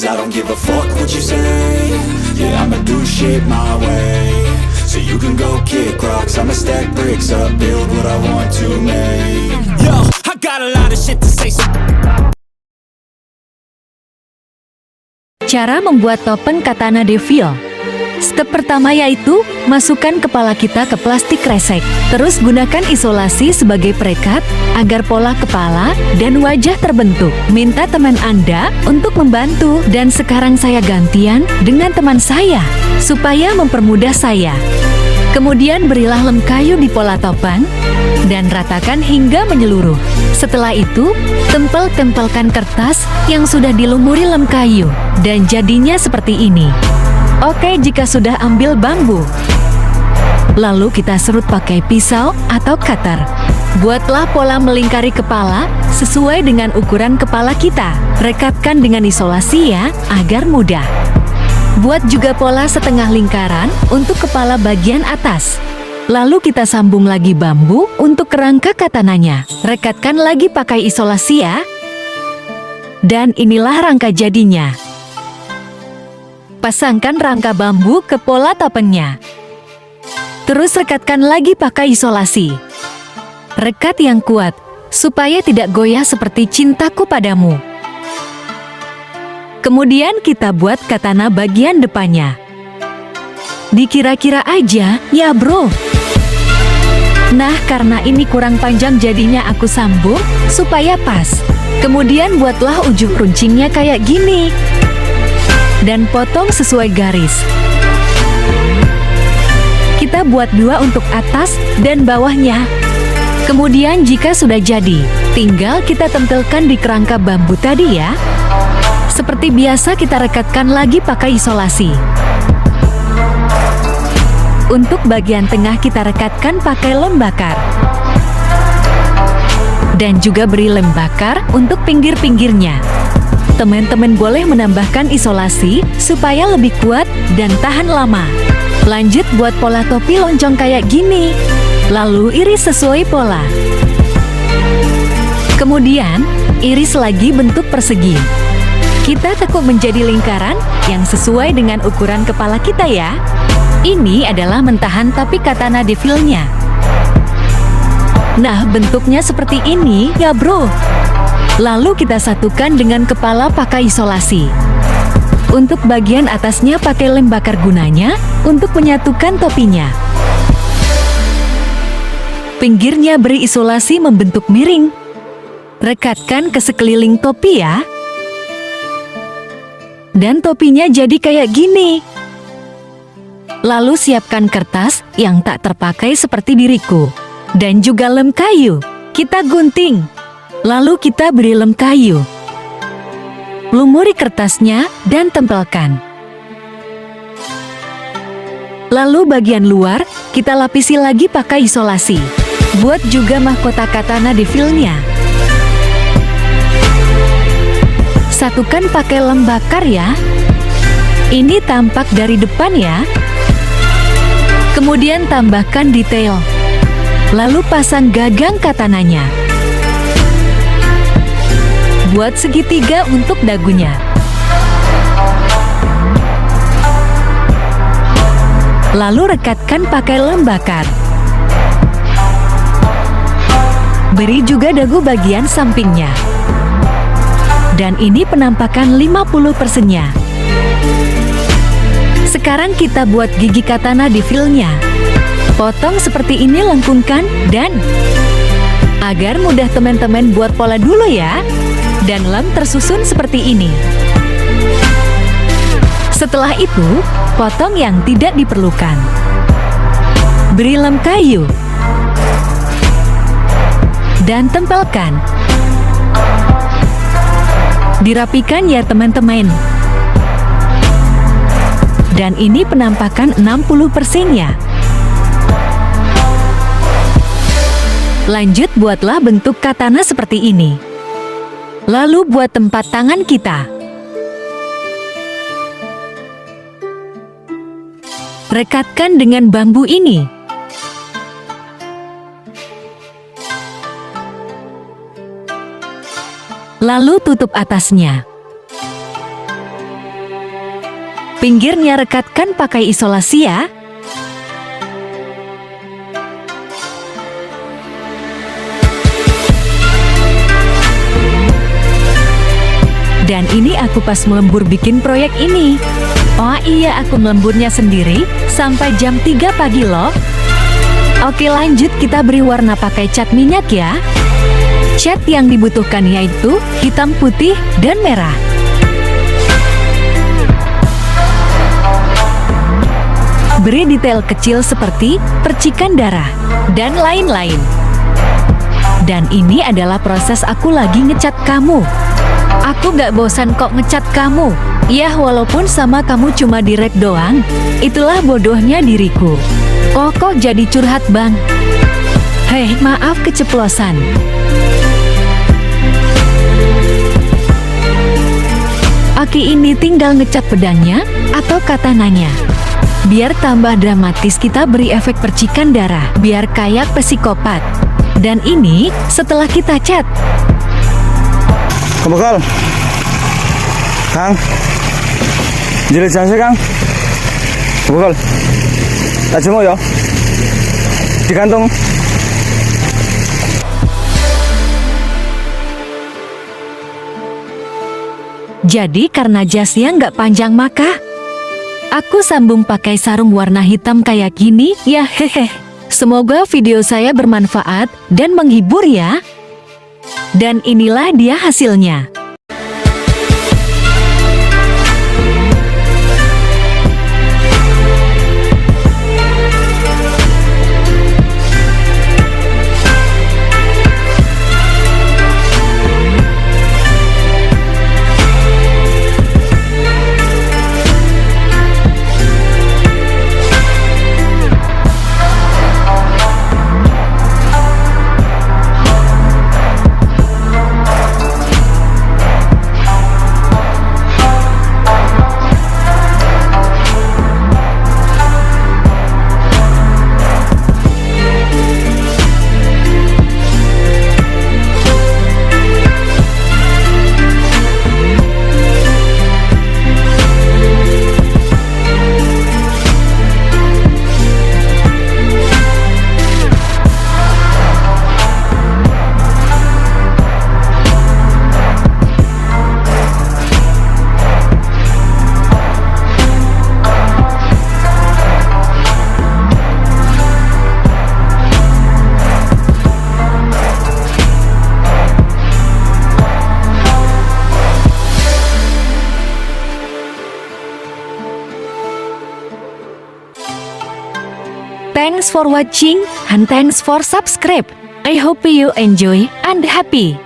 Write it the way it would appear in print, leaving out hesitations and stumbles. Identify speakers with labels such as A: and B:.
A: 'cause I don't give a fuck what you say. Yeah, I'ma do shit my way. So you can go kick rocks, I'ma stack bricks up, build what I want to make. Yo, I got a lot of shit to say, so
B: Cara membuat topeng katana devil. Step pertama yaitu, masukkan kepala kita ke plastik kresek. Terus gunakan isolasi sebagai perekat, agar pola kepala dan wajah terbentuk. Minta teman Anda untuk membantu, dan sekarang saya gantian dengan teman saya, supaya mempermudah saya. Kemudian berilah lem kayu di pola topeng, dan ratakan hingga menyeluruh. Setelah itu, tempelkan kertas yang sudah dilumuri lem kayu, dan jadinya seperti ini. Oke, jika sudah ambil bambu, lalu kita serut pakai pisau atau cutter. Buatlah pola melingkari kepala sesuai dengan ukuran kepala kita. Rekatkan dengan isolasi ya, agar mudah. Buat juga pola setengah lingkaran untuk kepala bagian atas. Lalu kita sambung lagi bambu untuk kerangka katananya. Rekatkan lagi pakai isolasi ya. Dan inilah rangka jadinya. Pasangkan rangka bambu ke pola topengnya. Terus rekatkan lagi pakai isolasi. Rekat yang kuat, supaya tidak goyah seperti cintaku padamu. Kemudian kita buat katana bagian depannya. Dikira-kira aja, ya bro. Nah, karena ini kurang panjang jadinya aku sambung, supaya pas. Kemudian buatlah ujung runcingnya kayak gini. Dan potong sesuai garis. Kita buat dua untuk atas dan bawahnya. Kemudian jika sudah jadi, tinggal kita tempelkan di kerangka bambu tadi ya. Seperti biasa kita rekatkan lagi pakai isolasi. Untuk bagian tengah kita rekatkan pakai lem bakar. Dan juga beri lem bakar untuk pinggir-pinggirnya. Teman-teman boleh menambahkan isolasi supaya lebih kuat dan tahan lama. Lanjut buat pola topi loncong kayak gini. Lalu iris sesuai pola. Kemudian, iris lagi bentuk persegi. Kita tekuk menjadi lingkaran yang sesuai dengan ukuran kepala kita ya. Ini adalah mentahan tapi katana devilnya. Nah, bentuknya seperti ini ya bro. Lalu kita satukan dengan kepala pakai isolasi. Untuk bagian atasnya pakai lem bakar gunanya untuk menyatukan topinya. Pinggirnya beri isolasi membentuk miring. Rekatkan ke sekeliling topi ya. Dan topinya jadi kayak gini. Lalu siapkan kertas yang tak terpakai seperti diriku. Dan juga lem kayu. Kita gunting. Lalu kita beri lem kayu. Lumuri kertasnya dan tempelkan. Lalu bagian luar, kita lapisi lagi pakai isolasi. Buat juga mahkota katana devilnya. Satukan pakai lem bakar ya. Ini tampak dari depan ya. Kemudian tambahkan detail. Lalu pasang gagang katananya. Buat segitiga untuk dagunya. Lalu rekatkan pakai lem bakar. Beri juga dagu bagian sampingnya. Dan ini penampakan 50%-nya. Sekarang kita buat gigi katana devilnya. Potong seperti ini, lengkungkan, dan agar mudah teman-teman buat pola dulu ya. Dan lem tersusun seperti ini. Setelah itu, potong yang tidak diperlukan. Beri lem kayu. Dan tempelkan. Dirapikan ya teman-teman. Dan ini penampakan 60%-nya. Lanjut buatlah bentuk katana seperti ini. Lalu buat tempat tangan kita. Rekatkan dengan bambu ini. Lalu tutup atasnya. Pinggirnya rekatkan pakai isolasi ya. Dan ini aku pas melembur bikin proyek ini. Oh iya, aku melemburnya sendiri sampai jam 3 pagi loh. Oke, lanjut kita beri warna pakai cat minyak ya. Cat yang dibutuhkan yaitu hitam, putih, dan merah. Beri detail kecil seperti percikan darah dan lain-lain. Dan ini adalah proses aku lagi ngecat kamu. Aku gak bosan kok ngecat kamu. Ya walaupun sama kamu cuma direct doang. Itulah bodohnya diriku. Kok jadi curhat bang? Hei, maaf keceplosan. Oke, ini tinggal ngecat pedangnya atau katananya. Biar tambah dramatis kita beri efek percikan darah. Biar kayak psikopat. Dan ini setelah kita cat.
C: Kebekal Kang jilid jangan Kang kebekal tak semua ya digantung.
B: Jadi karena jasnya nggak panjang maka aku sambung pakai sarung warna hitam kayak gini ya hehe. Semoga video saya bermanfaat dan menghibur ya. Dan inilah dia hasilnya. Thanks for watching and thanks for subscribe. I hope you enjoy and happy.